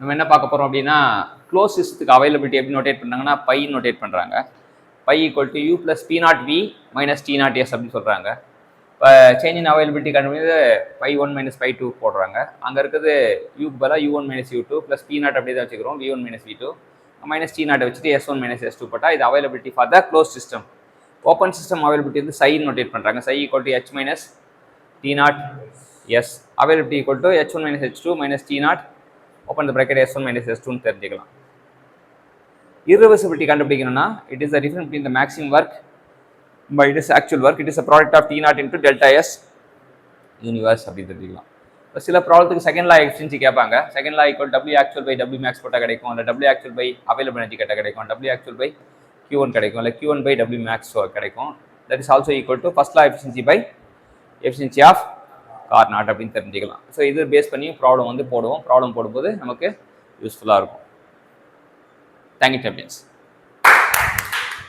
நம்ம என்ன பார்க்க போகிறோம் அப்படின்னா க்ளோஸ் சிஸ்டத்துக்கு அவைலபிலிட்டி எப்படி நோட்டேட் பண்ணுறாங்கன்னா பை நோட்டேட் பண்ணுறாங்க. Phi equal to U plus P naught V minus T naught S அப்படின்னு சொல்கிறாங்க. இப்போ சேஞ்ச் இன் அவைலபிலிட்டி கண்டுபிடிச்சு phi one minus phi two போடுறாங்க. அங்கே இருக்குது யூக்கு பதிலாக U one minus U two plus P naught அப்படியே தான் வச்சுக்கிறோம், V one minus V two minus T நாட்டை வச்சுட்டு S one minus S two போட்டால் இது availability for the closed system. Open system availability வந்து சை நோட்டேட் பண்ணுறாங்க. Psi equal to H minus T naught S availability equal to H one minus H two minus T naught open the bracket S one minus S டூன்னு தெரிஞ்சுக்கலாம். irreversibility கண்டுபிடிக்கணும்னா it is the difference between the maximum work by it is actual work, it is a product of T naught into delta S universe அப்படின்னு தெரிஞ்சுக்கலாம். இப்போ சில ப்ராப்ளத்துக்கு second law efficiency கேட்பாங்க. Second law equal W actual by W max போட்டால் கிடைக்கும், இல்லை W actual by available energy கேட்டால் கிடைக்கும், W actual by Q one கிடைக்கும், இல்லை Q one by W max கிடைக்கும். That is also equal to first law efficiency by efficiency of Carnot அப்படின்னு தெரிஞ்சுக்கலாம். ஸோ இது பேஸ் பண்ணி ப்ராப்ளம் வந்து போடுவோம். ப்ராப்ளம் போடும்போது நமக்கு யூஸ்ஃபுல்லாக இருக்கும். Thank you champions.